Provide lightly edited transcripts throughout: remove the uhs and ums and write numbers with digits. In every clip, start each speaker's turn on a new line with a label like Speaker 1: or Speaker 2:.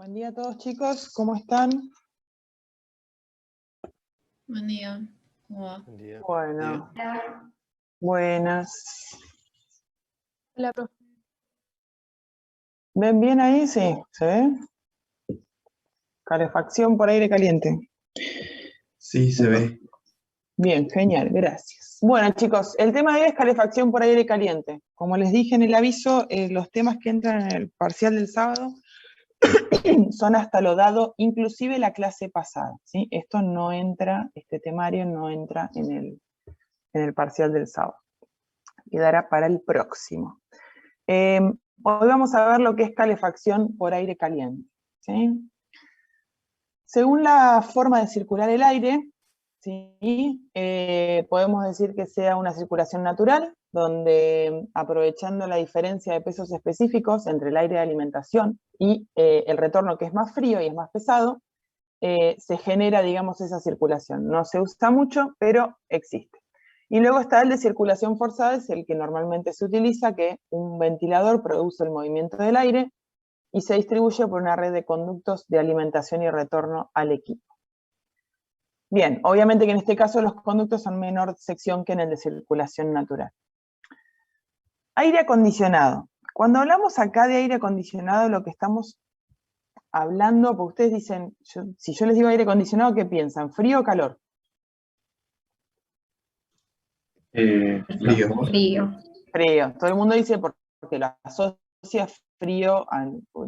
Speaker 1: Buen día a todos, chicos, ¿cómo están?
Speaker 2: Buen día, ¿cómo va?
Speaker 3: Buen día.
Speaker 1: Bueno, buenas.
Speaker 2: Hola, profe.
Speaker 1: ¿Ven bien ahí? Sí, ¿se ve? Calefacción por aire caliente.
Speaker 3: Sí, se ve.
Speaker 1: Bien, genial, gracias. Bueno, chicos, el tema de hoy es calefacción por aire caliente. Como les dije en el aviso, los temas que entran en el parcial del sábado son hasta lo dado, inclusive la clase pasada, ¿sí? Esto no entra, este temario no entra en el parcial del sábado. Quedará para el próximo. Hoy vamos a ver lo que es calefacción por aire caliente, ¿sí? Según la forma de circular el aire, ¿sí? Podemos decir que sea una circulación natural, donde aprovechando la diferencia de pesos específicos entre el aire de alimentación y el retorno, que es más frío y es más pesado, se genera, digamos, esa circulación. No se usa mucho, pero existe. Y luego está el de circulación forzada, es el que normalmente se utiliza, que un ventilador produce el movimiento del aire y se distribuye por una red de conductos de alimentación y retorno al equipo. Bien, obviamente que en este caso los conductos son menor sección que en el de circulación natural. Aire acondicionado. Cuando hablamos acá de aire acondicionado, lo que estamos hablando, porque ustedes dicen, si yo les digo aire acondicionado, ¿qué piensan? ¿Frío o calor?
Speaker 3: Frío.
Speaker 2: Frío.
Speaker 1: Frío. Todo el mundo dice porque lo asocia frío,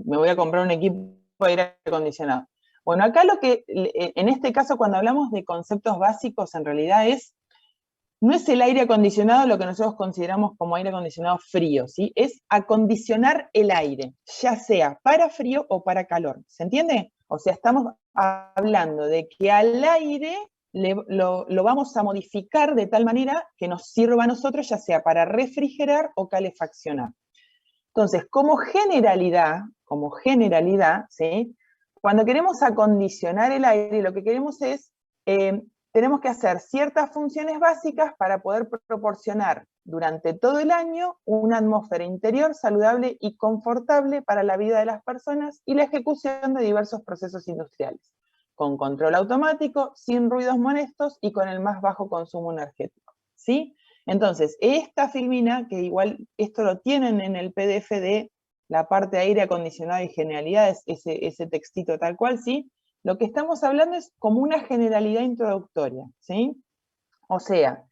Speaker 1: me voy a comprar un equipo de aire acondicionado. Bueno, acá lo que, en este caso, cuando hablamos de conceptos básicos, en realidad no es el aire acondicionado lo que nosotros consideramos como aire acondicionado frío, ¿sí? Es acondicionar el aire, ya sea para frío o para calor, ¿se entiende? O sea, estamos hablando de que al aire lo vamos a modificar de tal manera que nos sirva a nosotros, ya sea para refrigerar o calefaccionar. Entonces, como generalidad, ¿sí? Cuando queremos acondicionar el aire, lo que queremos es, tenemos que hacer ciertas funciones básicas para poder proporcionar durante todo el año una atmósfera interior saludable y confortable para la vida de las personas y la ejecución de diversos procesos industriales, con control automático, sin ruidos molestos y con el más bajo consumo energético, ¿sí? Entonces, esta filmina, que igual esto lo tienen en el PDF de la parte de aire acondicionado y generalidades, ese textito tal cual, ¿sí? Lo que estamos hablando es como una generalidad introductoria, ¿sí? O sea,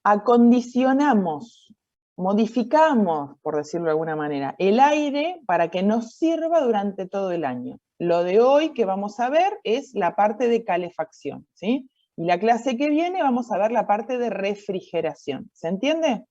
Speaker 1: acondicionamos, modificamos, por decirlo de alguna manera, el aire para que nos sirva durante todo el año. Lo de hoy que vamos a ver es la parte de calefacción, ¿sí? Y la clase que viene vamos a ver la parte de refrigeración, ¿se entiende?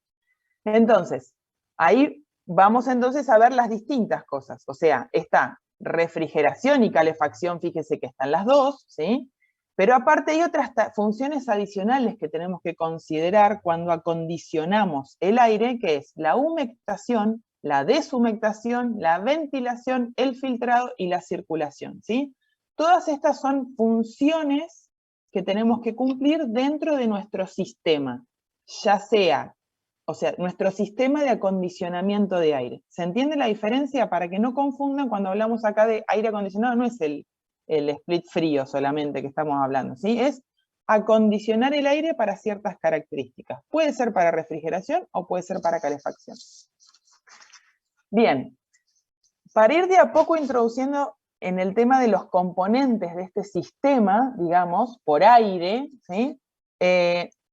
Speaker 1: Entonces, ahí vamos entonces a ver las distintas cosas, o sea, está refrigeración y calefacción, fíjese que están las dos, ¿sí? Pero aparte hay otras funciones adicionales que tenemos que considerar cuando acondicionamos el aire, que es la humectación, la deshumectación, la ventilación, el filtrado y la circulación, ¿sí? Todas estas son funciones que tenemos que cumplir dentro de nuestro sistema, ya sea, o sea, nuestro sistema de acondicionamiento de aire. ¿Se entiende la diferencia? Para que no confundan cuando hablamos acá de aire acondicionado, no es el split frío solamente que estamos hablando, ¿sí? Es acondicionar el aire para ciertas características. Puede ser para refrigeración o puede ser para calefacción. Bien, para ir de a poco introduciendo en el tema de los componentes de este sistema, digamos, por aire, ¿sí?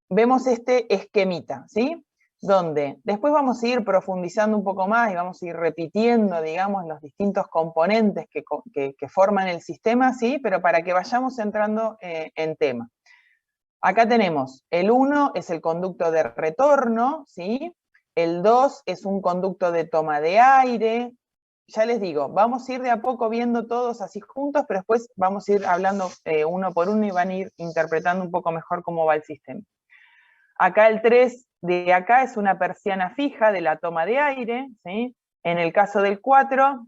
Speaker 1: Vemos este esquemita, ¿sí? Donde después vamos a ir profundizando un poco más y vamos a ir repitiendo, digamos, los distintos componentes que forman el sistema, ¿sí? Pero para que vayamos entrando en tema. Acá tenemos, el 1 es el conducto de retorno, ¿sí? El 2 es un conducto de toma de aire. Ya les digo, vamos a ir de a poco viendo todos así juntos, pero después vamos a ir hablando uno por uno y van a ir interpretando un poco mejor cómo va el sistema. Acá el 3 de acá es una persiana fija de la toma de aire, ¿sí? En el caso del 4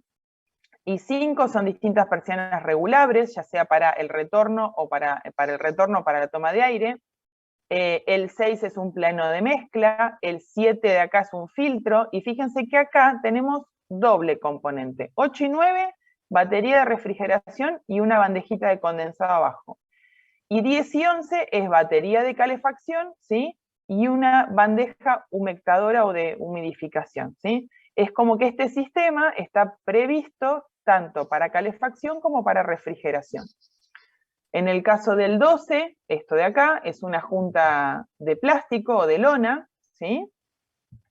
Speaker 1: y 5 son distintas persianas regulables, ya sea para el retorno o para el retorno o para la toma de aire. El 6 es un plano de mezcla, el 7 de acá es un filtro, y fíjense que acá tenemos doble componente. 8 y 9 batería de refrigeración y una bandejita de condensado abajo. Y 10 y 11 es batería de calefacción, ¿sí? Y una bandeja humectadora o de humidificación, ¿sí? Es como que este sistema está previsto tanto para calefacción como para refrigeración. En el caso del 12, esto de acá, es una junta de plástico o de lona, ¿sí?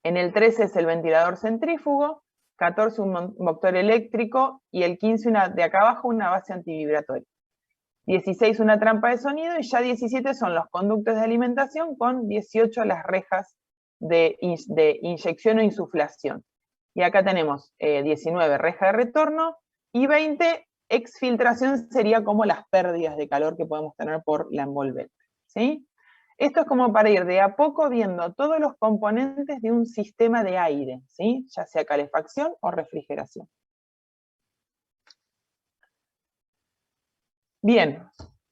Speaker 1: En el 13 es el ventilador centrífugo, 14 un motor eléctrico y el 15 de acá abajo una base antivibratoria. 16 una trampa de sonido y ya 17 son los conductos de alimentación con 18 las rejas de inyección o insuflación. Y acá tenemos 19 reja de retorno y 20 exfiltración sería como las pérdidas de calor que podemos tener por la envolvente, ¿sí? Esto es como para ir de a poco viendo todos los componentes de un sistema de aire, ¿sí? Ya sea calefacción o refrigeración. Bien,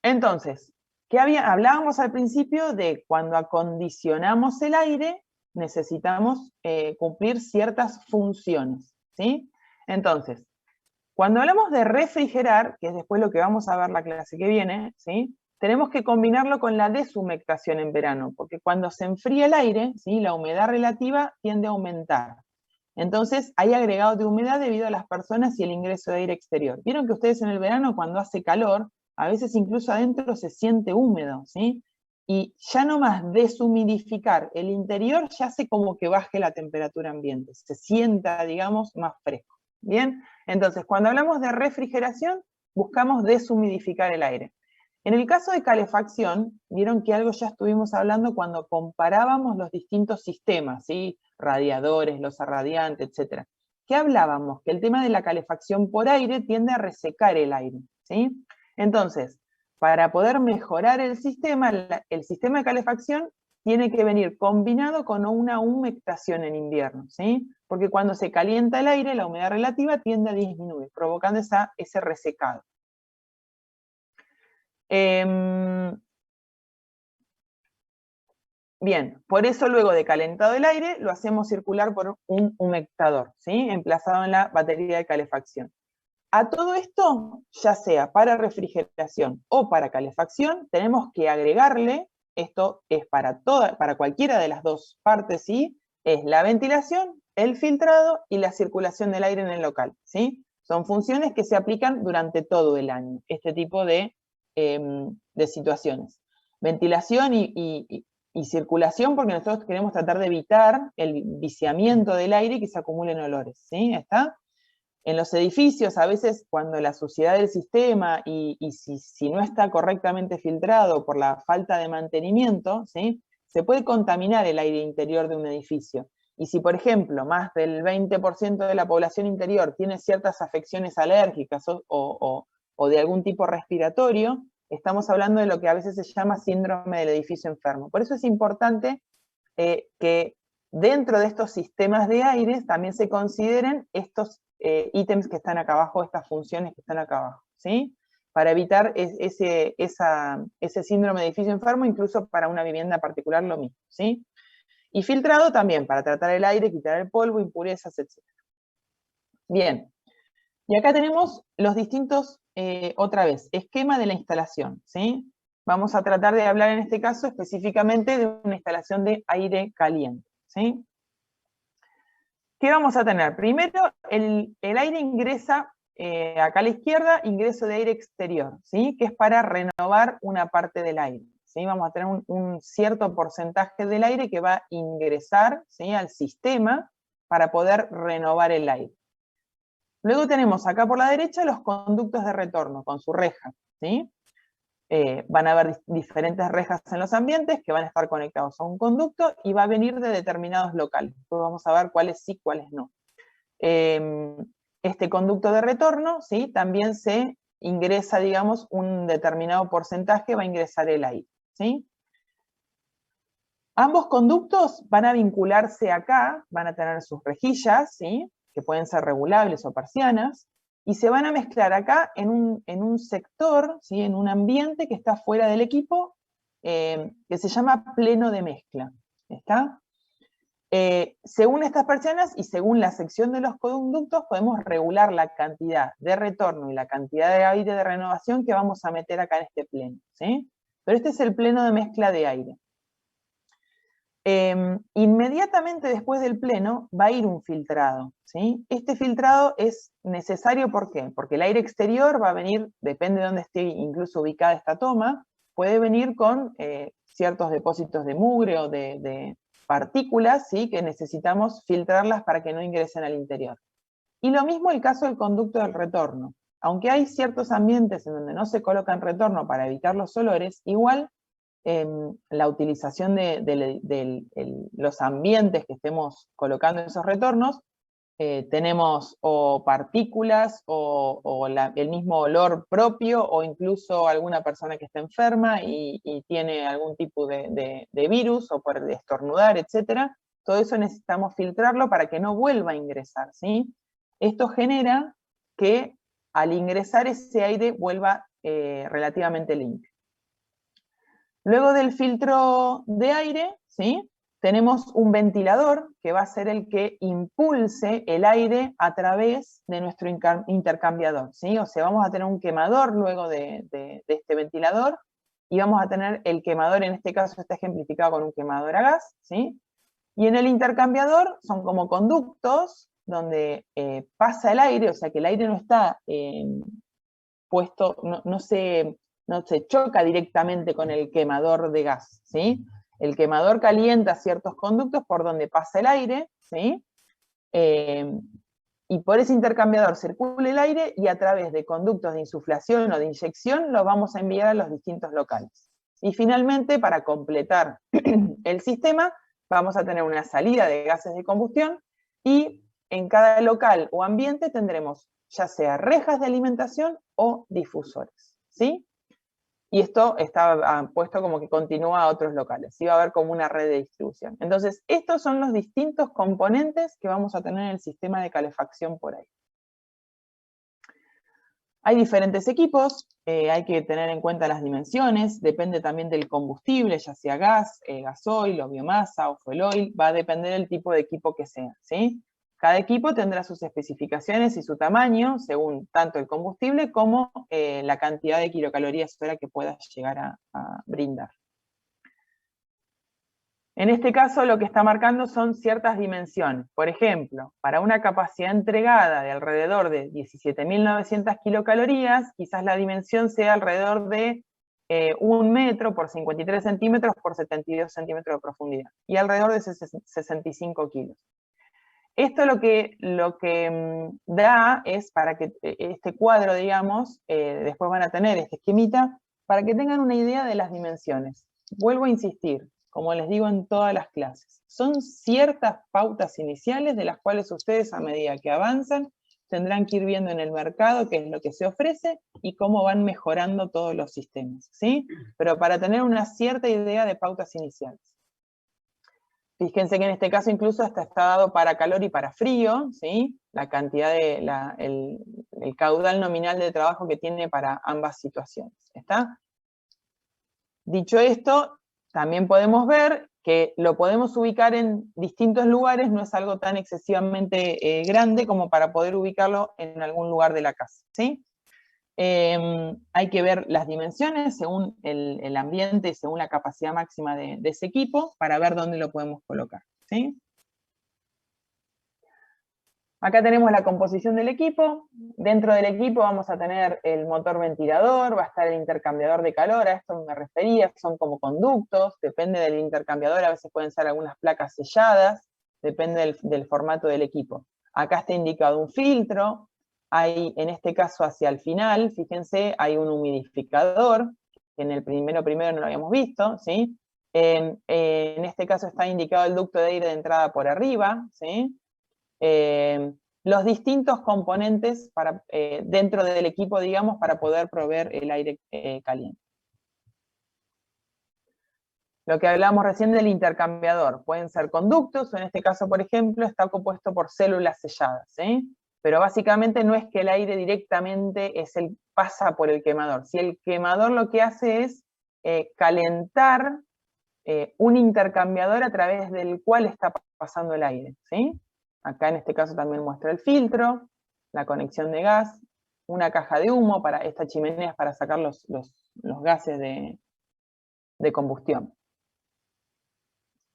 Speaker 1: entonces, hablábamos al principio de cuando acondicionamos el aire, necesitamos cumplir ciertas funciones, ¿sí? Entonces, cuando hablamos de refrigerar, que es después lo que vamos a ver la clase que viene, ¿sí? Tenemos que combinarlo con la deshumectación en verano, porque cuando se enfría el aire, ¿sí? La humedad relativa tiende a aumentar. Entonces hay agregado de humedad debido a las personas y el ingreso de aire exterior. Vieron que ustedes en el verano cuando hace calor, a veces incluso adentro se siente húmedo, ¿sí? Y ya no más deshumidificar el interior ya hace como que baje la temperatura ambiente, se sienta, digamos, más fresco. ¿Bien? Entonces, cuando hablamos de refrigeración, buscamos deshumidificar el aire. En el caso de calefacción, vieron que algo ya estuvimos hablando cuando comparábamos los distintos sistemas, ¿sí? Radiadores, losa radiante, etc. ¿Qué hablábamos? Que el tema de la calefacción por aire tiende a resecar el aire, ¿sí? Entonces, para poder mejorar el sistema de calefacción tiene que venir combinado con una humectación en invierno, ¿sí? Porque cuando se calienta el aire, la humedad relativa tiende a disminuir, provocando ese resecado. Bien, por eso luego de calentado el aire, lo hacemos circular por un humectador, ¿sí? Emplazado en la batería de calefacción. A todo esto, ya sea para refrigeración o para calefacción, tenemos que agregarle, esto es para cualquiera de las dos partes, ¿sí? Es la ventilación, el filtrado y la circulación del aire en el local, ¿sí? Son funciones que se aplican durante todo el año, este tipo de situaciones. Ventilación y circulación, porque nosotros queremos tratar de evitar el viciamiento del aire y que se acumulen olores, ¿sí? ¿Está? En los edificios, a veces cuando la suciedad del sistema y si no está correctamente filtrado por la falta de mantenimiento, ¿sí? Se puede contaminar el aire interior de un edificio. Y si, por ejemplo, más del 20% de la población interior tiene ciertas afecciones alérgicas o de algún tipo respiratorio, estamos hablando de lo que a veces se llama síndrome del edificio enfermo. Por eso es importante que dentro de estos sistemas de aire también se consideren estos ítems que están acá abajo, estas funciones que están acá abajo, ¿sí? Para evitar ese síndrome de edificio enfermo, incluso para una vivienda particular lo mismo, ¿sí? Y filtrado también, para tratar el aire, quitar el polvo, impurezas, etc. Bien, y acá tenemos los distintos, otra vez, esquema de la instalación, ¿sí? Vamos a tratar de hablar en este caso específicamente de una instalación de aire caliente, ¿sí? ¿Qué vamos a tener? Primero, el aire ingresa, acá a la izquierda, ingreso de aire exterior, ¿sí? Que es para renovar una parte del aire, ¿sí? Vamos a tener un cierto porcentaje del aire que va a ingresar, ¿sí? Al sistema para poder renovar el aire. Luego tenemos acá por la derecha los conductos de retorno con su reja, ¿sí? Van a haber diferentes rejas en los ambientes que van a estar conectados a un conducto y va a venir de determinados locales. Después vamos a ver cuáles sí, cuáles no. Este conducto de retorno, ¿sí? También se ingresa, digamos, un determinado porcentaje, va a ingresar el aire, ¿sí? Ambos conductos van a vincularse acá, van a tener sus rejillas, ¿sí? Que pueden ser regulables o persianas, y se van a mezclar acá en un sector, ¿sí? En un ambiente que está fuera del equipo, que se llama pleno de mezcla. ¿Está? Según estas persianas y según la sección de los conductos, podemos regular la cantidad de retorno y la cantidad de aire de renovación que vamos a meter acá en este pleno, ¿sí? Pero este es el pleno de mezcla de aire. Inmediatamente después del pleno va a ir un filtrado, ¿sí? Este filtrado es necesario, ¿por qué? Porque el aire exterior va a venir, depende de dónde esté incluso ubicada esta toma, puede venir con ciertos depósitos de mugre o de partículas, ¿sí? Que necesitamos filtrarlas para que no ingresen al interior. Y lo mismo el caso del conducto del retorno. Aunque hay ciertos ambientes en donde no se colocan retorno para evitar los olores, igual la utilización de los ambientes que estemos colocando en esos retornos, tenemos o partículas o el mismo olor propio, o incluso alguna persona que está enferma y tiene algún tipo de virus, o por estornudar, etc. Todo eso necesitamos filtrarlo para que no vuelva a ingresar, ¿sí? Esto genera que al ingresar ese aire vuelva relativamente limpio. Luego del filtro de aire, ¿sí? Tenemos un ventilador que va a ser el que impulse el aire a través de nuestro intercambiador, ¿sí? O sea, vamos a tener un quemador luego de este ventilador, y vamos a tener el quemador, en este caso está ejemplificado con un quemador a gas, ¿sí? Y en el intercambiador son como conductos donde pasa el aire, o sea que el aire no está puesto, no se choca directamente con el quemador de gas, ¿sí? El quemador calienta ciertos conductos por donde pasa el aire, ¿sí? Y por ese intercambiador circula el aire, y a través de conductos de insuflación o de inyección lo vamos a enviar a los distintos locales. Y finalmente, para completar el sistema, vamos a tener una salida de gases de combustión, y en cada local o ambiente tendremos ya sea rejas de alimentación o difusores, ¿sí? Y esto está puesto como que continúa a otros locales, ¿sí? Va a haber como una red de distribución. Entonces, estos son los distintos componentes que vamos a tener en el sistema de calefacción por ahí. Hay diferentes equipos, hay que tener en cuenta las dimensiones, depende también del combustible, ya sea gas, gasoil o biomasa o fuel oil, va a depender del tipo de equipo que sea, ¿sí? Cada equipo tendrá sus especificaciones y su tamaño, según tanto el combustible como la cantidad de kilocalorías hora que pueda llegar a brindar. En este caso lo que está marcando son ciertas dimensiones. Por ejemplo, para una capacidad entregada de alrededor de 17.900 kilocalorías, quizás la dimensión sea alrededor de 1 metro por 53 centímetros por 72 centímetros de profundidad, y alrededor de 65 kilos. Esto lo que da es, para que este cuadro, digamos, después van a tener este esquemita, para que tengan una idea de las dimensiones. Vuelvo a insistir, como les digo en todas las clases, son ciertas pautas iniciales de las cuales ustedes, a medida que avanzan, tendrán que ir viendo en el mercado qué es lo que se ofrece y cómo van mejorando todos los sistemas, ¿sí? Pero para tener una cierta idea de pautas iniciales. Fíjense que en este caso incluso hasta está dado para calor y para frío, ¿sí? La cantidad el caudal nominal de trabajo que tiene para ambas situaciones, ¿está? Dicho esto, también podemos ver que lo podemos ubicar en distintos lugares, no es algo tan excesivamente grande como para poder ubicarlo en algún lugar de la casa, ¿sí? Hay que ver las dimensiones según el ambiente y según la capacidad máxima de ese equipo para ver dónde lo podemos colocar, ¿sí? Acá tenemos la composición del equipo. Dentro del equipo vamos a tener el motor ventilador, va a estar el intercambiador de calor, a esto me refería, son como conductos, depende del intercambiador, a veces pueden ser algunas placas selladas, depende del formato del equipo. Acá está indicado un filtro, hay, en este caso hacia el final, fíjense, hay un humidificador, que en el primero no lo habíamos visto, ¿sí? En este caso está indicado el ducto de aire de entrada por arriba, ¿sí? Los distintos componentes dentro del equipo, digamos, para poder proveer el aire caliente. Lo que hablábamos recién del intercambiador, pueden ser conductos, o en este caso, por ejemplo, está compuesto por células selladas, ¿sí? Pero básicamente no es que el aire directamente pasa por el quemador. Si el quemador lo que hace es calentar un intercambiador a través del cual está pasando el aire, ¿sí? Acá en este caso también muestra el filtro, la conexión de gas, una caja de humo, para esta chimenea es para sacar los gases de combustión.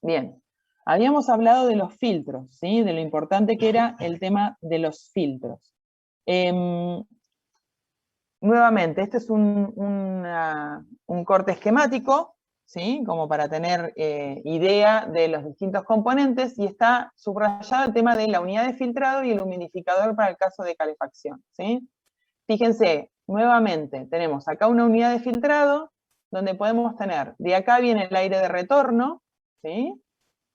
Speaker 1: Bien, habíamos hablado de los filtros, ¿sí? De lo importante que era el tema de los filtros. Nuevamente, este es un corte esquemático, ¿sí? Como para tener idea de los distintos componentes, y está subrayado el tema de la unidad de filtrado y el humidificador para el caso de calefacción, ¿sí? Fíjense, nuevamente, tenemos acá una unidad de filtrado, donde podemos tener, de acá viene el aire de retorno, ¿sí?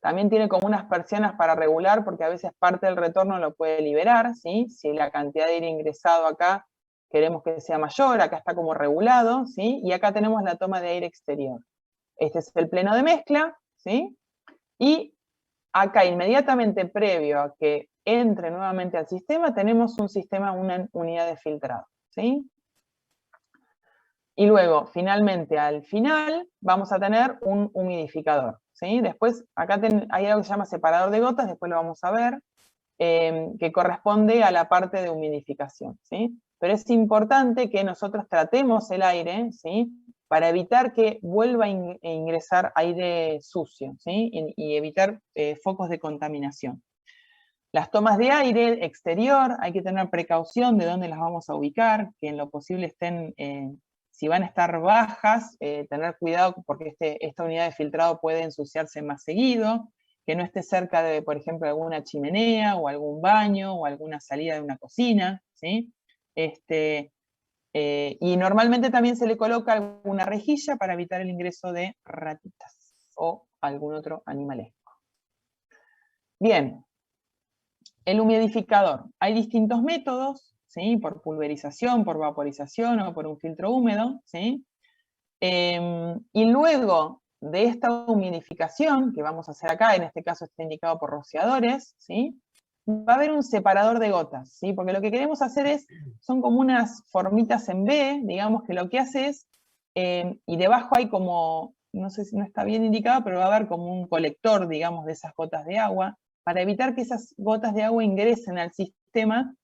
Speaker 1: También tiene como unas persianas para regular, porque a veces parte del retorno lo puede liberar, ¿sí? Si la cantidad de aire ingresado acá queremos que sea mayor, acá está como regulado, ¿sí? Y acá tenemos la toma de aire exterior. Este es el pleno de mezcla, ¿sí? Y acá inmediatamente previo a que entre nuevamente al sistema, tenemos un sistema, una unidad de filtrado, ¿sí? Y luego, finalmente, al final, vamos a tener un humidificador, ¿sí? Después, acá hay algo que se llama separador de gotas, después lo vamos a ver, que corresponde a la parte de humidificación, ¿sí? Pero es importante que nosotros tratemos el aire, ¿sí? Para evitar que vuelva a ingresar aire sucio, ¿sí? Y evitar focos de contaminación. Las tomas de aire exterior, hay que tener precaución de dónde las vamos a ubicar, que en lo posible estén, si van a estar bajas, tener cuidado porque esta unidad de filtrado puede ensuciarse más seguido, que no esté cerca de, por ejemplo, alguna chimenea, o algún baño, o alguna salida de una cocina, ¿sí? Y normalmente también se le coloca alguna rejilla para evitar el ingreso de ratitas, o algún otro animalesco. Bien. El humidificador. Hay distintos métodos, ¿sí? Por pulverización, por vaporización o por un filtro húmedo, ¿sí? Y luego de esta humidificación, que vamos a hacer acá, en este caso está indicado por rociadores, ¿sí? Va a haber un separador de gotas, ¿sí? Porque lo que queremos hacer son como unas formitas en B, digamos, que lo que hace es, y debajo hay como, no sé si no está bien indicado, pero va a haber como un colector, digamos, de esas gotas de agua, para evitar que esas gotas de agua ingresen al sistema,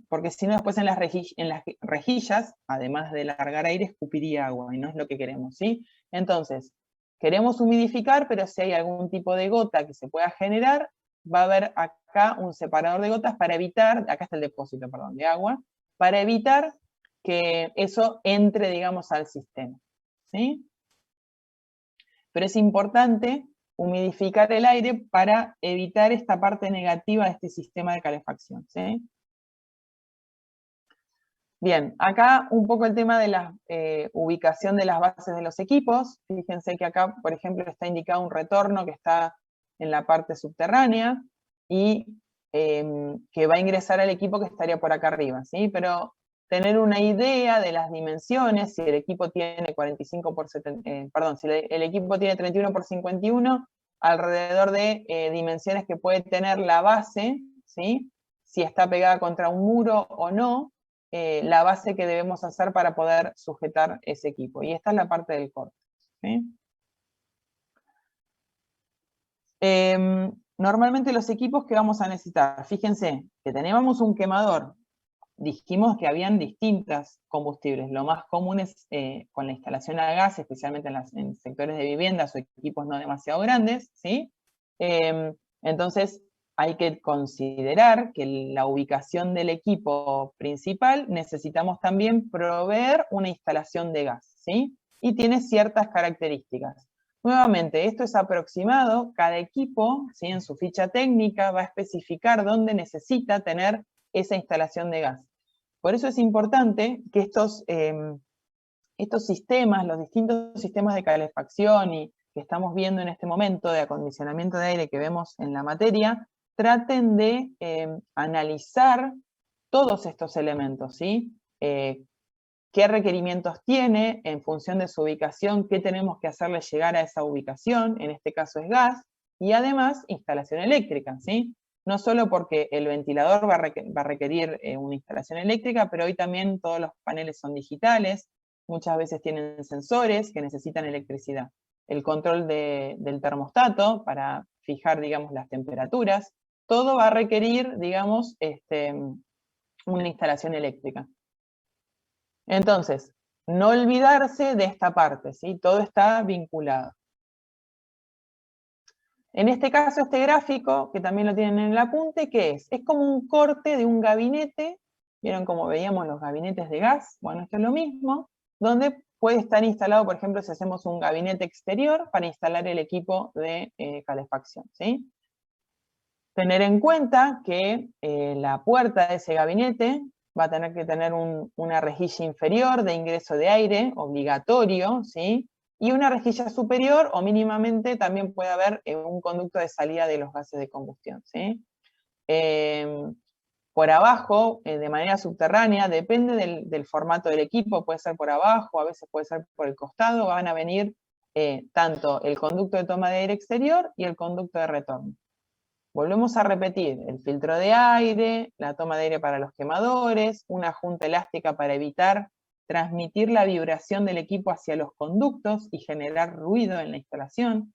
Speaker 1: porque si no después en las rejillas, además de largar aire, escupiría agua, y no es lo que queremos, ¿sí? Entonces, queremos humidificar, pero si hay algún tipo de gota que se pueda generar, va a haber acá un separador de gotas para evitar, acá está el depósito, perdón, de agua, para evitar que eso entre, digamos, al sistema, ¿sí? Pero es importante humidificar el aire para evitar esta parte negativa de este sistema de calefacción, ¿sí? Bien, acá un poco el tema de la ubicación de las bases de los equipos. Fíjense que acá, por ejemplo, está indicado un retorno que está en la parte subterránea y que va a ingresar al equipo que estaría por acá arriba, ¿sí? Pero tener una idea de las dimensiones, si el equipo tiene 45 por 70, perdón, si el equipo tiene 31 por 51, alrededor de dimensiones que puede tener la base, ¿sí? Si está pegada contra un muro o no, la base que debemos hacer para poder sujetar ese equipo. Y esta es la parte del corte, ¿sí? Normalmente los equipos que vamos a necesitar, fíjense, que teníamos un quemador, dijimos que habían distintos combustibles, lo más común es con la instalación a gas, especialmente en sectores de viviendas o equipos no demasiado grandes, ¿sí? Entonces, hay que considerar que la ubicación del equipo principal necesitamos también proveer una instalación de gas, ¿sí? Y tiene ciertas características. Nuevamente, esto es aproximado, cada equipo, ¿sí? En su ficha técnica va a especificar dónde necesita tener esa instalación de gas. Por eso es importante que estos sistemas, los distintos sistemas de calefacción y que estamos viendo en este momento de acondicionamiento de aire que vemos en la materia, traten de analizar todos estos elementos, ¿sí? Qué requerimientos tiene en función de su ubicación, qué tenemos que hacerle llegar a esa ubicación, en este caso es gas, y además instalación eléctrica, ¿sí? No solo porque el ventilador va a requerir una instalación eléctrica, pero hoy también todos los paneles son digitales, muchas veces tienen sensores que necesitan electricidad. el control del termostato para fijar, digamos, las temperaturas. Todo va a requerir, digamos, una instalación eléctrica. Entonces, no olvidarse de esta parte, ¿sí? Todo está vinculado. En este caso, este gráfico, que también lo tienen en el apunte, ¿qué es? Es como un corte de un gabinete. ¿Vieron cómo veíamos los gabinetes de gas? Bueno, esto es lo mismo, donde puede estar instalado, por ejemplo, si hacemos un gabinete exterior para instalar el equipo de calefacción, ¿sí? Tener en cuenta que la puerta de ese gabinete va a tener que tener una rejilla inferior de ingreso de aire, obligatorio, ¿sí? Y una rejilla superior, o mínimamente también puede haber un conducto de salida de los gases de combustión, ¿sí? Por abajo, de manera subterránea, depende del formato del equipo, puede ser por abajo, a veces puede ser por el costado, van a venir tanto el conducto de toma de aire exterior y el conducto de retorno. Volvemos a repetir, el filtro de aire, la toma de aire para los quemadores, una junta elástica para evitar transmitir la vibración del equipo hacia los conductos y generar ruido en la instalación.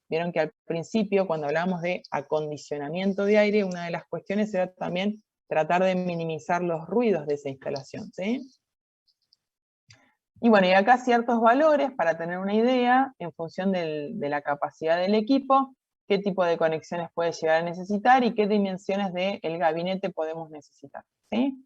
Speaker 1: Vieron que al principio, cuando hablábamos de acondicionamiento de aire, una de las cuestiones era también tratar de minimizar los ruidos de esa instalación, ¿sí? Y bueno, y acá ciertos valores para tener una idea, en función de la capacidad del equipo, qué tipo de conexiones puede llegar a necesitar y qué dimensiones del gabinete podemos necesitar, ¿sí?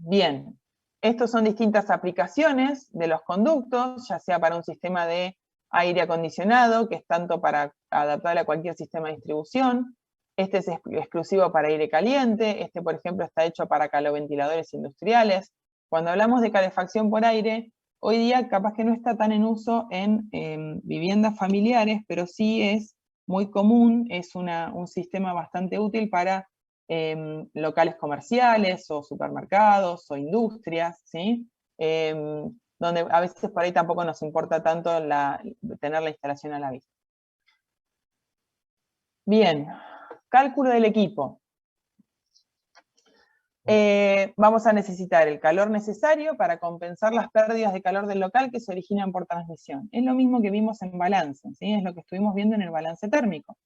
Speaker 1: Bien, estos son distintas aplicaciones de los conductos, ya sea para un sistema de aire acondicionado, que es tanto para adaptar a cualquier sistema de distribución. Este es exclusivo para aire caliente, este por ejemplo está hecho para caloventiladores industriales. Cuando hablamos de calefacción por aire, hoy día capaz que no está tan en uso en viviendas familiares, pero sí es muy común, es un sistema bastante útil para locales comerciales o supermercados o industrias, ¿sí? Donde a veces por ahí tampoco nos importa tanto tener la instalación a la vista. Bien, cálculo del equipo. Vamos a necesitar el calor necesario para compensar las pérdidas de calor del local que se originan por transmisión. Es lo mismo que vimos en balance, ¿sí? Es lo que estuvimos viendo en el balance térmico.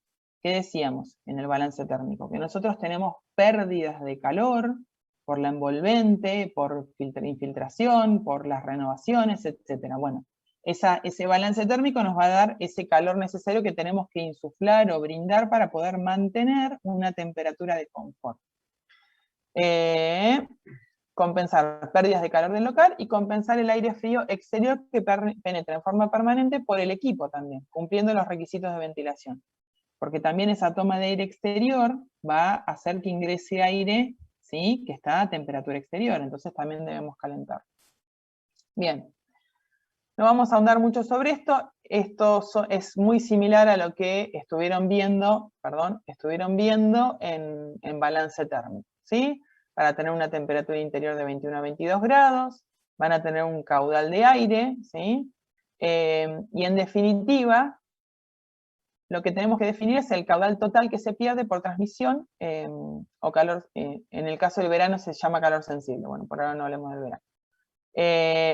Speaker 1: ¿Qué decíamos en el balance térmico? Que nosotros tenemos pérdidas de calor por la envolvente, por infiltración, por las renovaciones, etc. Bueno, ese balance térmico nos va a dar ese calor necesario que tenemos que insuflar o brindar para poder mantener una temperatura de confort. Compensar pérdidas de calor del local y compensar el aire frío exterior que penetra en forma permanente por el equipo también, cumpliendo los requisitos de ventilación. Porque también esa toma de aire exterior va a hacer que ingrese aire, ¿sí? Que está a temperatura exterior, entonces también debemos calentar. Bien, no vamos a ahondar mucho sobre esto. Esto es muy similar a lo que estuvieron viendo en balance térmico, ¿sí? Para tener una temperatura interior de 21 a 22 grados, van a tener un caudal de aire, ¿sí? Y en definitiva, lo que tenemos que definir es el caudal total que se pierde por transmisión o calor, en el caso del verano se llama calor sensible, bueno, por ahora no hablemos del verano.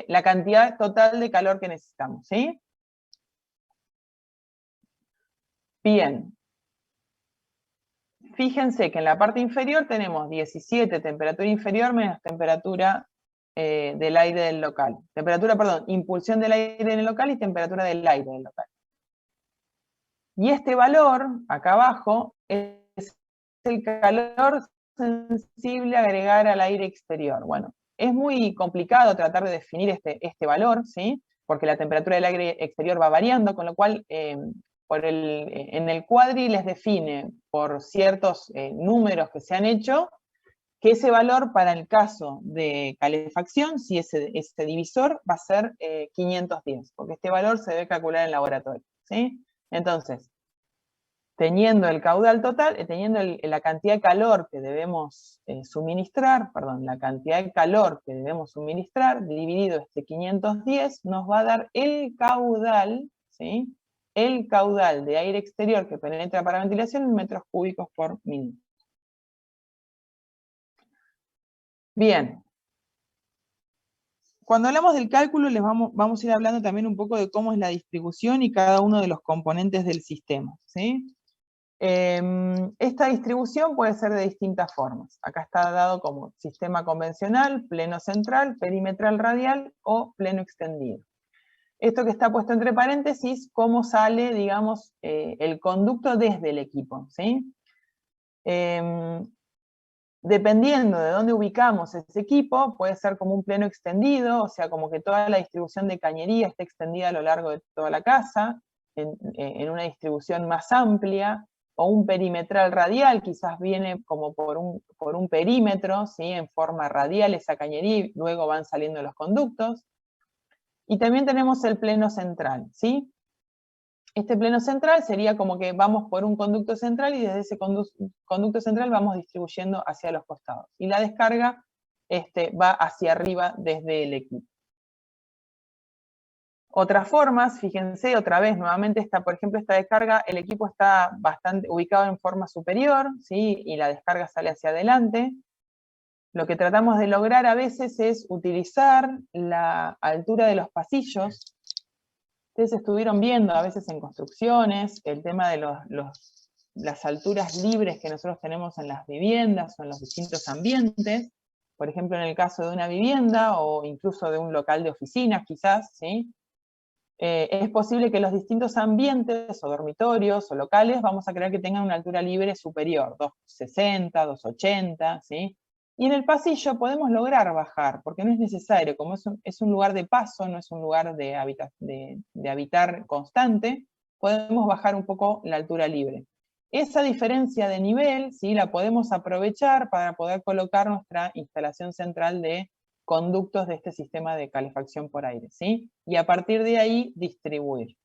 Speaker 1: La cantidad total de calor que necesitamos, ¿sí? Bien. Fíjense que en la parte inferior tenemos 17 temperatura inferior menos temperatura del aire del local. Impulsión del aire en el local y temperatura del aire del local. Y este valor, acá abajo, es el calor sensible a agregar al aire exterior. Bueno, es muy complicado tratar de definir este valor, ¿sí? Porque la temperatura del aire exterior va variando, con lo cual en el cuadri les define por ciertos números que se han hecho, que ese valor para el caso de calefacción, si ese divisor va a ser 510, porque este valor se debe calcular en laboratorio, ¿sí? Entonces, teniendo el caudal total, teniendo la cantidad de calor que debemos suministrar, dividido este 510, nos va a dar el caudal, ¿sí? El caudal de aire exterior que penetra para ventilación en metros cúbicos por minuto. Bien. cuando hablamos del cálculo, vamos a ir hablando también un poco de cómo es la distribución y cada uno de los componentes del sistema, ¿sí? Esta distribución puede ser de distintas formas. Acá está dado como sistema convencional, pleno central, perimetral radial o pleno extendido. Esto que está puesto entre paréntesis, cómo sale, digamos, el conducto desde el equipo, ¿sí? Dependiendo de dónde ubicamos ese equipo, puede ser como un pleno extendido, o sea, como que toda la distribución de cañería esté extendida a lo largo de toda la casa, en una distribución más amplia, o un perimetral radial, quizás viene como por un perímetro, ¿sí? En forma radial esa cañería, y luego van saliendo los conductos. Y también tenemos el pleno central, ¿sí? Este pleno central sería como que vamos por un conducto central y desde ese conducto central vamos distribuyendo hacia los costados. Y la descarga va hacia arriba desde el equipo. Otras formas, fíjense, otra vez, nuevamente por ejemplo, esta descarga, el equipo está bastante ubicado en forma superior, ¿sí? Y la descarga sale hacia adelante. Lo que tratamos de lograr a veces es utilizar la altura de los pasillos. Ustedes estuvieron viendo a veces en construcciones el tema de las alturas libres que nosotros tenemos en las viviendas o en los distintos ambientes. Por ejemplo, en el caso de una vivienda o incluso de un local de oficinas quizás, ¿sí? Es posible que los distintos ambientes o dormitorios o locales vamos a creer que tengan una altura libre superior, 260, 280, ¿sí? Y en el pasillo podemos lograr bajar, porque no es necesario, como es un lugar de paso, no es un lugar de habitar constante, podemos bajar un poco la altura libre. Esa diferencia de nivel, ¿sí? La podemos aprovechar para poder colocar nuestra instalación central de conductos de este sistema de calefacción por aire, ¿sí? Y a partir de ahí distribuir.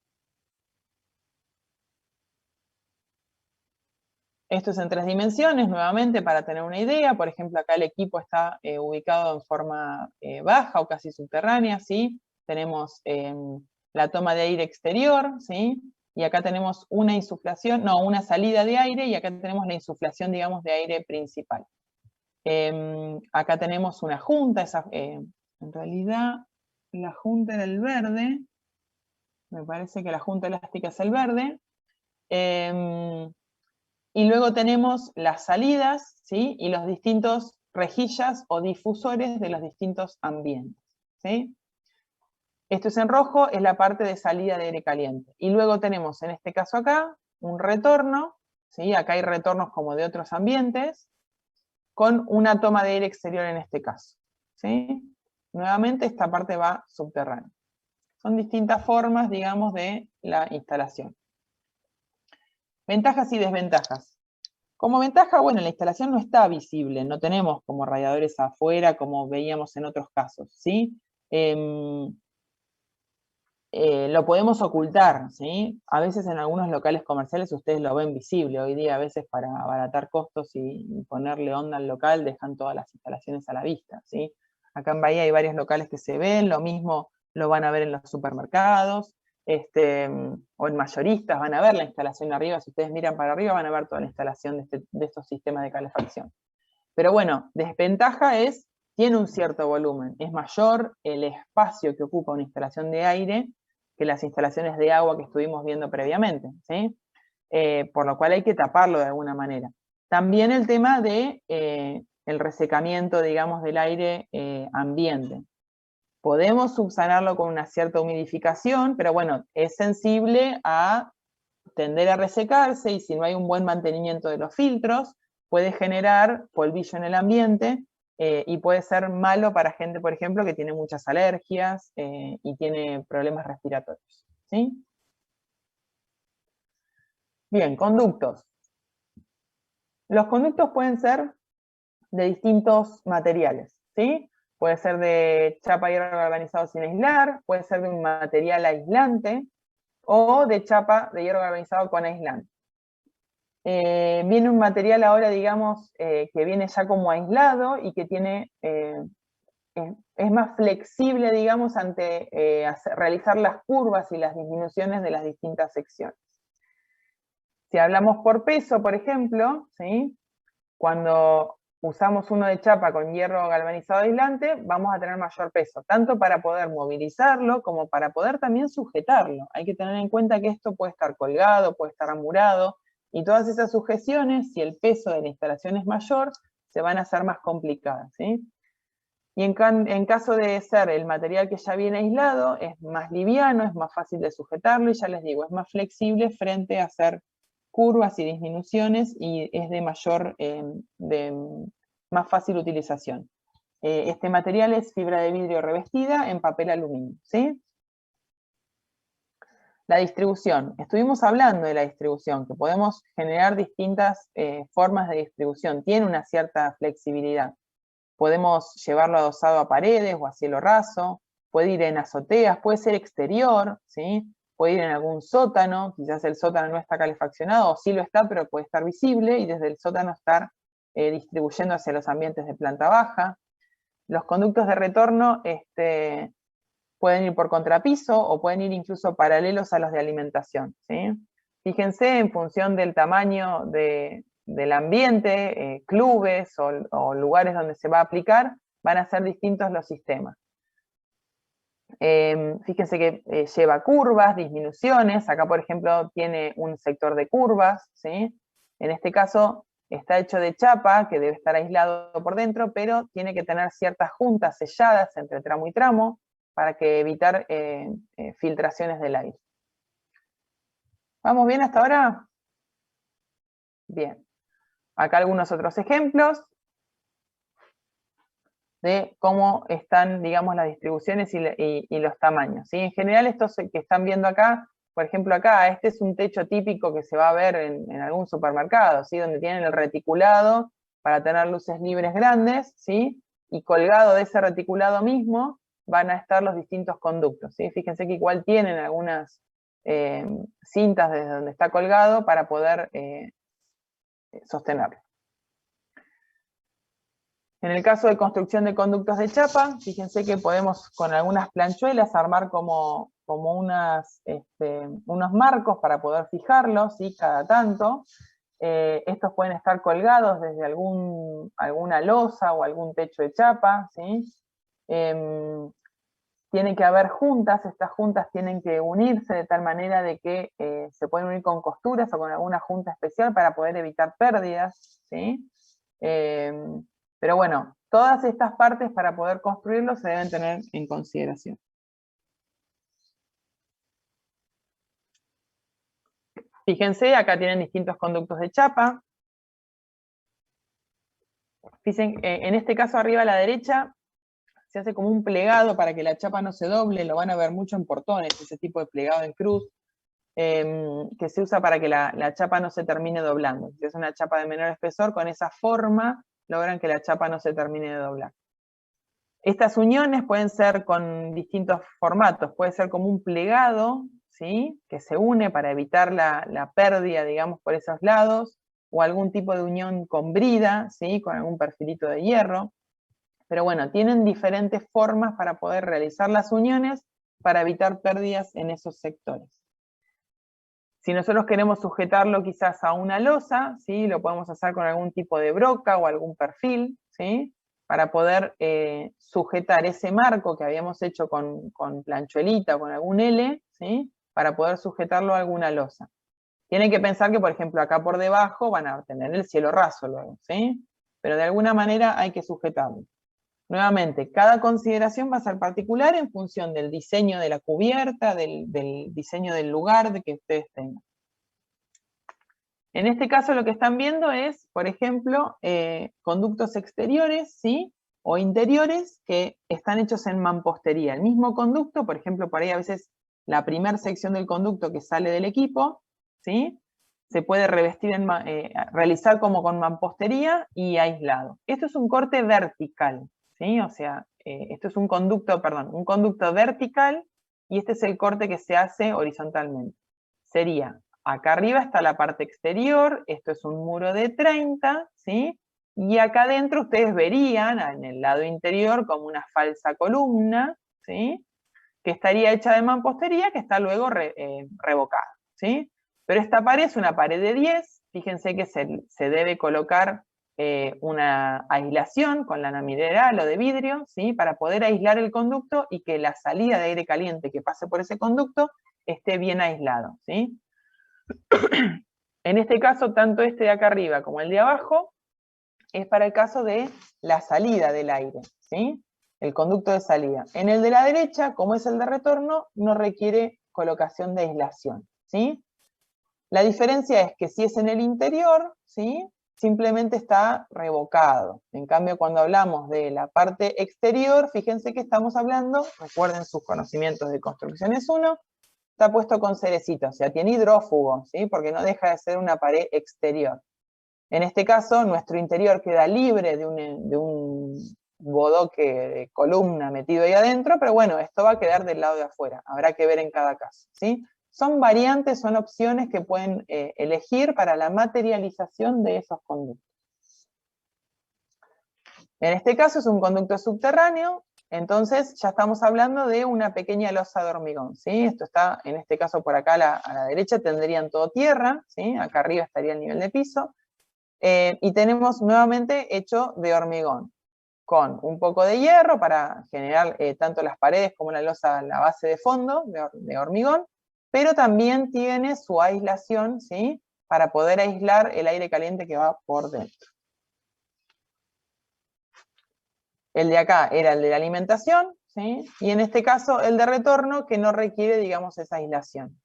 Speaker 1: Esto es en 3 dimensiones, nuevamente, para tener una idea. Por ejemplo, acá el equipo está ubicado en forma baja o casi subterránea, ¿sí? Tenemos la toma de aire exterior, ¿sí? Y acá tenemos una insuflación, no, una salida de aire, y acá tenemos la insuflación, digamos, de aire principal. Acá tenemos una junta, en realidad la junta era el verde, me parece que la junta elástica es el verde. Y luego tenemos las salidas, ¿sí? Y los distintos rejillas o difusores de los distintos ambientes, ¿sí? Esto es en rojo, es la parte de salida de aire caliente. Y luego tenemos, en este caso acá, un retorno, ¿sí? Acá hay retornos como de otros ambientes, con una toma de aire exterior en este caso, ¿sí? Nuevamente esta parte va subterránea. Son distintas formas, digamos, de la instalación. Ventajas y desventajas. Como ventaja, bueno, la instalación no está visible, no tenemos como radiadores afuera como veíamos en otros casos, ¿sí? Lo podemos ocultar, ¿sí? A veces en algunos locales comerciales ustedes lo ven visible. Hoy día a veces para abaratar costos y ponerle onda al local dejan todas las instalaciones a la vista, ¿sí? Acá en Bahía hay varios locales que se ven, lo mismo lo van a ver en los supermercados, o en mayoristas van a ver la instalación arriba. Si ustedes miran para arriba van a ver toda la instalación de estos sistemas de calefacción. Pero bueno, desventaja es, tiene un cierto volumen, es mayor el espacio que ocupa una instalación de aire que las instalaciones de agua que estuvimos viendo previamente, ¿sí? Por lo cual hay que taparlo de alguna manera. También el tema de el resecamiento, digamos, del aire ambiente. Podemos subsanarlo con una cierta humidificación, pero bueno, es sensible a tender a resecarse, y si no hay un buen mantenimiento de los filtros, puede generar polvillo en el ambiente, y puede ser malo para gente, por ejemplo, que tiene muchas alergias y tiene problemas respiratorios, ¿sí? Bien, conductos. Los conductos pueden ser de distintos materiales, ¿sí? Puede ser de chapa y hierro galvanizado sin aislar, puede ser de un material aislante, o de chapa de hierro galvanizado con aislante. Viene un material ahora, digamos, que viene ya como aislado y que tiene, es más flexible, digamos, ante realizar las curvas y las disminuciones de las distintas secciones. Si hablamos por peso, por ejemplo, ¿sí? Cuando usamos uno de chapa con hierro galvanizado aislante, vamos a tener mayor peso, tanto para poder movilizarlo como para poder también sujetarlo. Hay que tener en cuenta que esto puede estar colgado, puede estar amurado, y todas esas sujeciones, si el peso de la instalación es mayor, se van a hacer más complicadas, ¿sí? Y en caso de ser el material que ya viene aislado, es más liviano, es más fácil de sujetarlo, y ya les digo, es más flexible frente a hacer curvas y disminuciones, y es de más fácil utilización. Este material es fibra de vidrio revestida en papel aluminio, ¿sí? La distribución. Estuvimos hablando de la distribución, que podemos generar distintas formas de distribución. Tiene una cierta flexibilidad. Podemos llevarlo adosado a paredes o a cielo raso, puede ir en azoteas, puede ser exterior, ¿sí? Puede ir en algún sótano, quizás el sótano no está calefaccionado, o sí lo está, pero puede estar visible, y desde el sótano estar distribuyendo hacia los ambientes de planta baja. Los conductos de retorno pueden ir por contrapiso, o pueden ir incluso paralelos a los de alimentación, ¿sí? Fíjense, en función del tamaño del ambiente, clubes o lugares donde se va a aplicar, van a ser distintos los sistemas. Fíjense que lleva curvas, disminuciones. Acá, por ejemplo, tiene un sector de curvas, ¿sí? En este caso está hecho de chapa, que debe estar aislado por dentro, pero tiene que tener ciertas juntas selladas entre tramo y tramo para evitar filtraciones del aire. ¿Vamos bien hasta ahora? Bien. Acá algunos otros ejemplos de cómo están, digamos, las distribuciones y los tamaños, ¿sí? En general, estos que están viendo acá, por ejemplo acá, este es un techo típico que se va a ver en algún supermercado, ¿sí? Donde tienen el reticulado para tener luces libres grandes, ¿sí? Y colgado de ese reticulado mismo van a estar los distintos conductos, ¿sí? Fíjense que igual tienen algunas cintas desde donde está colgado para poder sostenerlo. En el caso de construcción de conductos de chapa, fíjense que podemos con algunas planchuelas armar como unos marcos para poder fijarlos, ¿sí? Cada tanto. Estos pueden estar colgados desde alguna losa o algún techo de chapa, ¿sí? Tienen que haber juntas, estas juntas tienen que unirse de tal manera de que se pueden unir con costuras o con alguna junta especial para poder evitar pérdidas, ¿sí? Pero bueno, todas estas partes para poder construirlo se deben tener en consideración. Fíjense, acá tienen distintos conductos de chapa. Fíjense, en este caso arriba a la derecha, se hace como un plegado para que la chapa no se doble, lo van a ver mucho en portones, ese tipo de plegado en cruz, que se usa para que la chapa no se termine doblando. Si es una chapa de menor espesor, con esa forma logran que la chapa no se termine de doblar. Estas uniones pueden ser con distintos formatos, puede ser como un plegado, ¿sí? Que se une para evitar la pérdida, digamos, por esos lados, o algún tipo de unión con brida, ¿sí? Con algún perfilito de hierro. Pero bueno, tienen diferentes formas para poder realizar las uniones para evitar pérdidas en esos sectores. Si nosotros queremos sujetarlo quizás a una losa, ¿sí? Lo podemos hacer con algún tipo de broca o algún perfil, ¿sí? Para poder sujetar ese marco que habíamos hecho con planchuelita o con algún L, ¿sí? Para poder sujetarlo a alguna losa. Tienen que pensar que, por ejemplo, acá por debajo van a tener el cielo raso luego, ¿sí? Pero de alguna manera hay que sujetarlo. Nuevamente, cada consideración va a ser particular en función del diseño de la cubierta, del diseño del lugar que ustedes tengan. En este caso lo que están viendo es, por ejemplo, conductos exteriores, ¿sí? O interiores que están hechos en mampostería. El mismo conducto, por ejemplo, por ahí a veces la primera sección del conducto que sale del equipo, ¿sí? Se puede revestir realizar como con mampostería y aislado. Esto es un corte vertical, ¿sí? O sea, esto es un conducto vertical, y este es el corte que se hace horizontalmente. Sería, acá arriba está la parte exterior, esto es un muro de 30, ¿sí? Y acá adentro ustedes verían, en el lado interior, como una falsa columna, ¿sí? Que estaría hecha de mampostería, que está luego revocada, ¿sí? Pero esta pared es una pared de 10, fíjense que se debe colocar una aislación con lana mineral o de vidrio, ¿sí? Para poder aislar el conducto y que la salida de aire caliente que pase por ese conducto esté bien aislado, ¿sí? En este caso, tanto este de acá arriba como el de abajo, es para el caso de la salida del aire, ¿sí? El conducto de salida. En el de la derecha, como es el de retorno, no requiere colocación de aislación, ¿sí? La diferencia es que si es en el interior, ¿sí? Simplemente está revocado. En cambio, cuando hablamos de la parte exterior, fíjense que estamos hablando, recuerden sus conocimientos de construcciones 1, está puesto con cerecita, o sea, tiene hidrófugo, ¿sí? Porque no deja de ser una pared exterior. En este caso, nuestro interior queda libre de un bodoque de columna metido ahí adentro, pero bueno, esto va a quedar del lado de afuera, habrá que ver en cada caso, ¿sí? Son variantes, son opciones que pueden elegir para la materialización de esos conductos. En este caso es un conducto subterráneo, entonces ya estamos hablando de una pequeña losa de hormigón, ¿sí? Esto está, en este caso por acá a la derecha tendrían todo tierra, ¿sí? Acá arriba estaría el nivel de piso, y tenemos nuevamente hecho de hormigón, con un poco de hierro para generar tanto las paredes como la losa, la base de fondo de hormigón, pero también tiene su aislación, ¿sí? Para poder aislar el aire caliente que va por dentro. El de acá era el de la alimentación, ¿sí? Y en este caso el de retorno, que no requiere, digamos, esa aislación.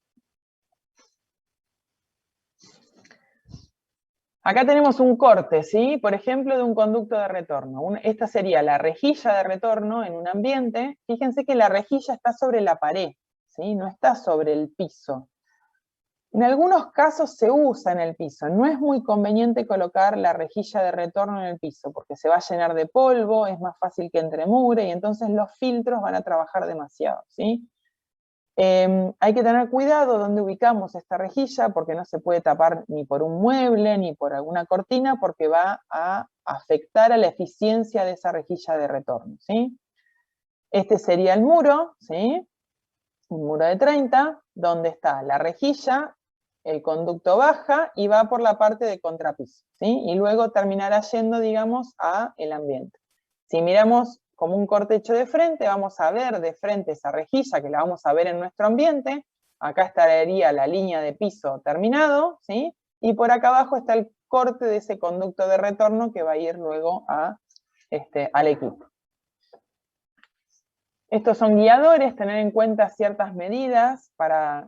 Speaker 1: Acá tenemos un corte, ¿sí? Por ejemplo, de un conducto de retorno. Esta sería la rejilla de retorno en un ambiente. Fíjense que la rejilla está sobre la pared, ¿sí? No está sobre el piso. En algunos casos se usa en el piso. No es muy conveniente colocar la rejilla de retorno en el piso, porque se va a llenar de polvo, es más fácil que entre mugre, y entonces los filtros van a trabajar demasiado, ¿sí? Hay que tener cuidado donde ubicamos esta rejilla, porque no se puede tapar ni por un mueble, ni por alguna cortina, porque va a afectar a la eficiencia de esa rejilla de retorno, ¿sí? Este sería el muro, ¿sí? Un muro de 30, donde está la rejilla, el conducto baja y va por la parte de contrapiso, ¿sí? Y luego terminará yendo, digamos, a el ambiente. Si miramos como un cortecho de frente, vamos a ver de frente esa rejilla, que la vamos a ver en nuestro ambiente. Acá estaría la línea de piso terminado, ¿sí? Y por acá abajo está el corte de ese conducto de retorno que va a ir luego al equipo. Estos son guiadores, tener en cuenta ciertas medidas para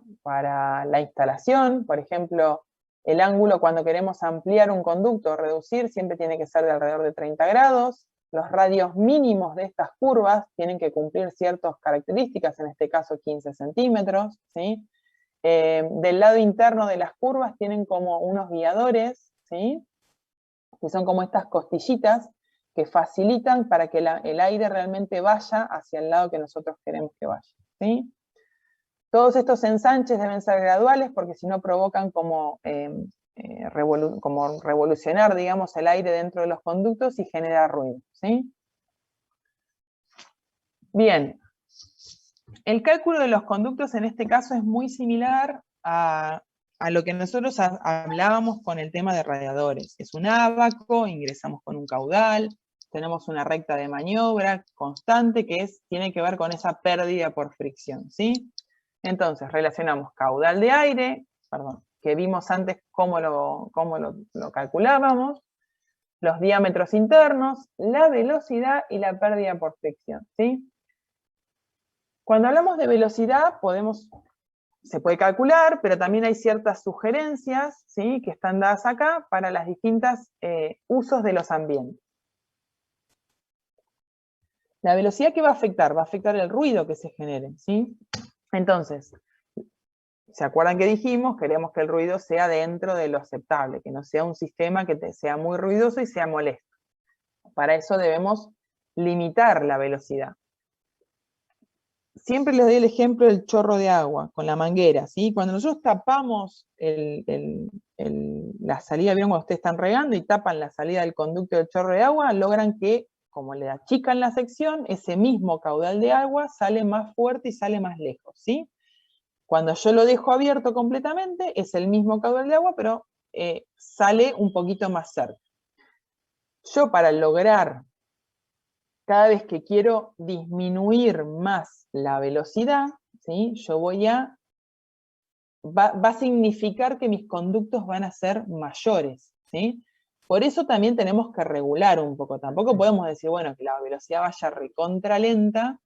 Speaker 1: la instalación. Por ejemplo, el ángulo cuando queremos ampliar un conducto o reducir siempre tiene que ser de alrededor de 30 grados. Los radios mínimos de estas curvas tienen que cumplir ciertas características, en este caso 15 centímetros, ¿sí? Del lado interno de las curvas tienen como unos guiadores, ¿sí? Que son como estas costillitas que facilitan para que el aire realmente vaya hacia el lado que nosotros queremos que vaya, ¿sí? Todos estos ensanches deben ser graduales porque si no provocan como revolucionar, digamos, el aire dentro de los conductos y genera ruido, ¿sí? Bien, el cálculo de los conductos en este caso es muy similar a lo que nosotros hablábamos con el tema de radiadores. Es un ábaco, ingresamos con un caudal, tenemos una recta de maniobra constante que tiene que ver con esa pérdida por fricción, ¿sí? Entonces relacionamos caudal de aire, que vimos antes cómo lo calculábamos, los diámetros internos, la velocidad y la pérdida por fricción, ¿sí? Cuando hablamos de velocidad se puede calcular, pero también hay ciertas sugerencias, ¿sí? Que están dadas acá para los distintos usos de los ambientes. La velocidad que va a afectar el ruido que se genere, ¿sí? Entonces, ¿se acuerdan que dijimos? Queremos que el ruido sea dentro de lo aceptable, que no sea un sistema que sea muy ruidoso y sea molesto. Para eso debemos limitar la velocidad. Siempre les doy el ejemplo del chorro de agua, con la manguera, ¿sí? Cuando nosotros tapamos la salida, ¿vieron cuando ustedes están regando y tapan la salida del conducto del chorro de agua? Logran que, como le achican la sección, ese mismo caudal de agua sale más fuerte y sale más lejos, ¿sí? Cuando yo lo dejo abierto completamente, es el mismo caudal de agua, pero sale un poquito más cerca. yo para lograr, cada vez que quiero disminuir más la velocidad, ¿sí? Yo va a significar que mis conductos van a ser mayores, ¿sí? Por eso también tenemos que regular un poco. Tampoco podemos decir, bueno, que la velocidad vaya recontra lenta,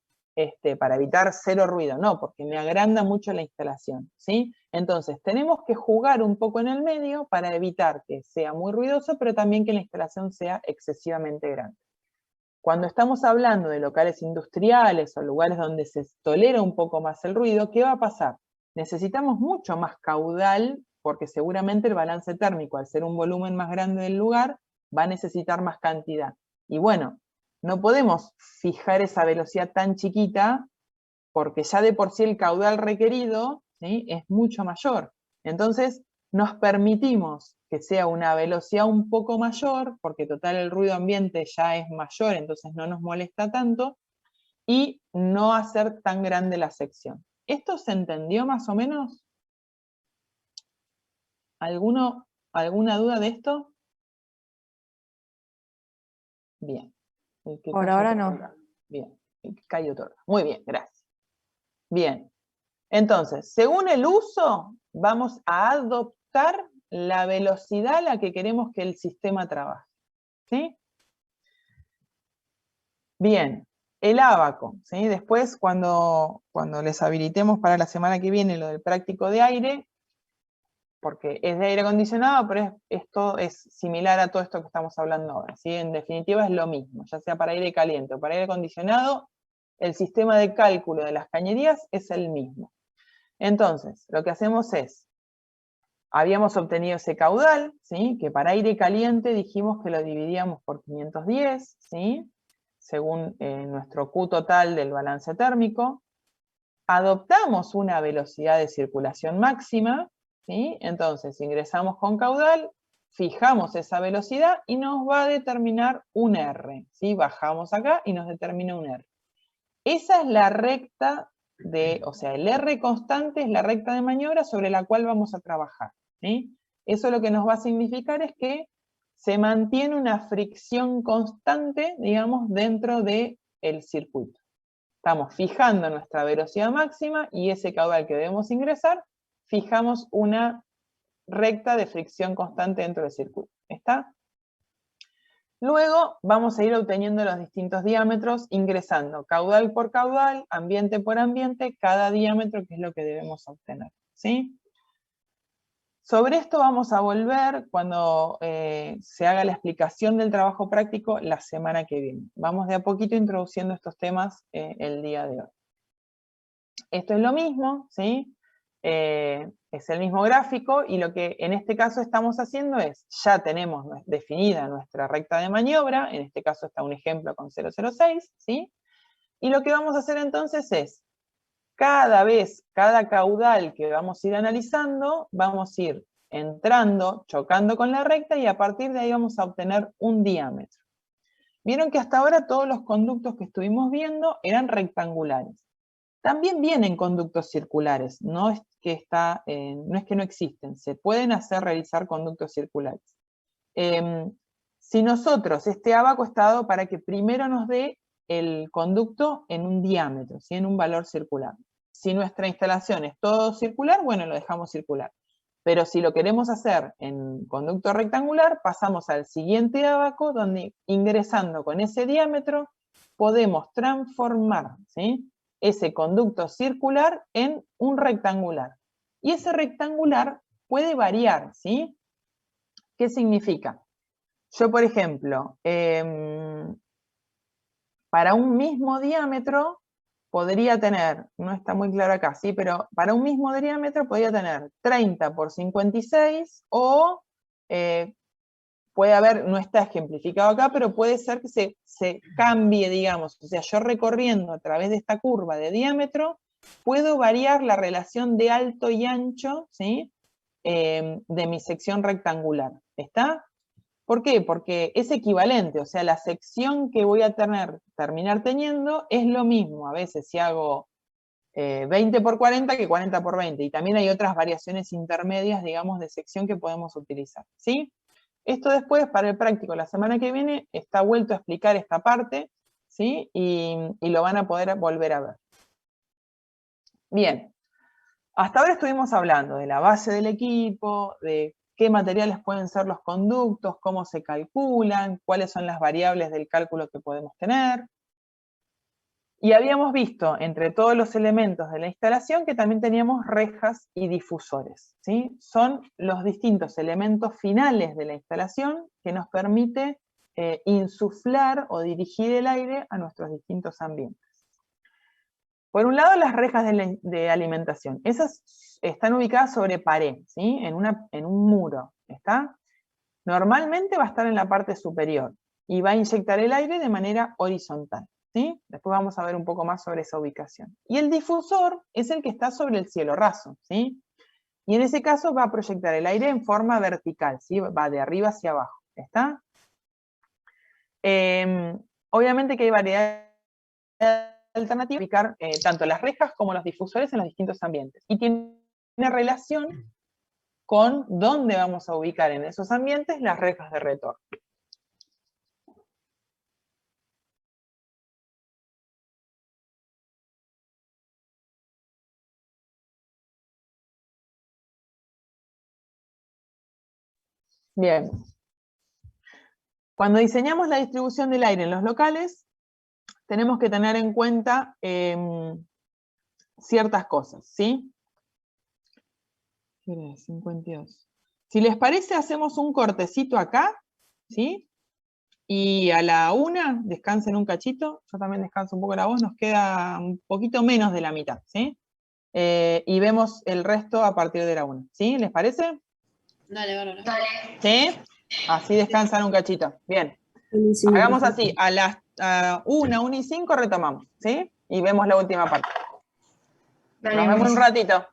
Speaker 1: para evitar cero ruido. No, porque me agranda mucho la instalación, ¿sí? Entonces, tenemos que jugar un poco en el medio para evitar que sea muy ruidoso, pero también que la instalación sea excesivamente grande. Cuando estamos hablando de locales industriales o lugares donde se tolera un poco más el ruido, ¿qué va a pasar? Necesitamos mucho más caudal, porque seguramente el balance térmico, al ser un volumen más grande del lugar, va a necesitar más cantidad. Y bueno, no podemos fijar esa velocidad tan chiquita, porque ya de por sí el caudal requerido, ¿sí?, es mucho mayor. Entonces, nos permitimos que sea una velocidad un poco mayor, porque total el ruido ambiente ya es mayor, entonces no nos molesta tanto, y no hacer tan grande la sección. ¿Esto se entendió más o menos? ¿Alguna duda de esto? Bien.
Speaker 4: Por ahora no.
Speaker 1: Bien, cayó todo. Muy bien, gracias. Bien. Entonces, según el uso, vamos a adoptar la velocidad a la que queremos que el sistema trabaje. ¿Sí? Bien, el ábaco, ¿sí? Después, cuando les habilitemos para la semana que viene lo del práctico de aire, porque es de aire acondicionado, pero esto es similar a todo esto que estamos hablando ahora, ¿sí? En definitiva es lo mismo, ya sea para aire caliente o para aire acondicionado, el sistema de cálculo de las cañerías es el mismo. Entonces, lo que hacemos es, habíamos obtenido ese caudal, ¿sí? Que para aire caliente dijimos que lo dividíamos por 510, ¿sí? Según nuestro Q total del balance térmico. Adoptamos una velocidad de circulación máxima, ¿sí? Entonces ingresamos con caudal, fijamos esa velocidad y nos va a determinar un R, ¿sí? Bajamos acá y nos determina un R. Esa es la recta o sea, el R constante es la recta de maniobra sobre la cual vamos a trabajar, ¿sí? Eso lo que nos va a significar es que se mantiene una fricción constante, digamos, dentro del circuito. Estamos fijando nuestra velocidad máxima y ese caudal que debemos ingresar, fijamos una recta de fricción constante dentro del circuito. ¿Está? Luego vamos a ir obteniendo los distintos diámetros, ingresando caudal por caudal, ambiente por ambiente, cada diámetro, que es lo que debemos obtener, ¿sí? Sobre esto vamos a volver cuando se haga la explicación del trabajo práctico la semana que viene. Vamos de a poquito introduciendo estos temas el día de hoy. Esto es lo mismo, ¿sí? Es el mismo gráfico, y lo que en este caso estamos haciendo es, ya tenemos definida nuestra recta de maniobra, en este caso está un ejemplo con 0,06, ¿sí? Y lo que vamos a hacer entonces es, cada caudal que vamos a ir analizando, vamos a ir entrando, chocando con la recta, y a partir de ahí vamos a obtener un diámetro. Vieron que hasta ahora todos los conductos que estuvimos viendo eran rectangulares. También vienen conductos circulares, no es que no existen, se pueden realizar conductos circulares. Si nosotros, este ábaco está dado para que primero nos dé el conducto en un diámetro, ¿sí? En un valor circular. Si nuestra instalación es todo circular, bueno, lo dejamos circular. Pero si lo queremos hacer en conducto rectangular, pasamos al siguiente ábaco, donde ingresando con ese diámetro, podemos transformar, ¿sí?, ese conducto circular en un rectangular. Y ese rectangular puede variar, ¿sí? ¿Qué significa? Yo, por ejemplo, para un mismo diámetro podría tener, no está muy claro acá, ¿sí? Pero para un mismo diámetro podría tener 30 por 56 o puede haber, no está ejemplificado acá, pero puede ser que se cambie, digamos. O sea, yo recorriendo a través de esta curva de diámetro, puedo variar la relación de alto y ancho, ¿sí?, de mi sección rectangular. ¿Está? ¿Por qué? Porque es equivalente, o sea, la sección que voy a terminar teniendo es lo mismo. A veces si hago 20 por 40 que 40 por 20. Y también hay otras variaciones intermedias, digamos, de sección que podemos utilizar, ¿sí? Esto después, para el práctico, la semana que viene, está vuelto a explicar esta parte, ¿sí? Y lo van a poder volver a ver. Bien, hasta ahora estuvimos hablando de la base del equipo, de qué materiales pueden ser los conductos, cómo se calculan, cuáles son las variables del cálculo que podemos tener. Y habíamos visto, entre todos los elementos de la instalación, que también teníamos rejas y difusores, ¿sí? Son los distintos elementos finales de la instalación que nos permite insuflar o dirigir el aire a nuestros distintos ambientes. Por un lado, las rejas de alimentación. Esas están ubicadas sobre pared, ¿sí? En un muro, ¿está? Normalmente va a estar en la parte superior y va a inyectar el aire de manera horizontal, ¿sí? Después vamos a ver un poco más sobre esa ubicación. Y el difusor es el que está sobre el cielo raso, ¿sí? Y en ese caso va a proyectar el aire en forma vertical, ¿sí? Va de arriba hacia abajo, ¿está? Obviamente que hay variedad alternativa de ubicar tanto las rejas como los difusores en los distintos ambientes. Y tiene relación con dónde vamos a ubicar en esos ambientes las rejas de retorno. Bien. Cuando diseñamos la distribución del aire en los locales, tenemos que tener en cuenta ciertas cosas, ¿sí? 52. Si les parece, hacemos un cortecito acá, ¿sí? Y a la 1, descansen un cachito, yo también descanso un poco la voz, nos queda un poquito menos de la mitad, ¿sí? Y vemos el resto a partir de la 1, ¿sí? ¿Les parece?
Speaker 2: Dale, bárbaro.
Speaker 1: ¿Sí? Así descansan un cachito. Bien. Hagamos así, a las 1 y 5 retomamos, ¿sí? Y vemos la última parte. Nos vemos en un ratito.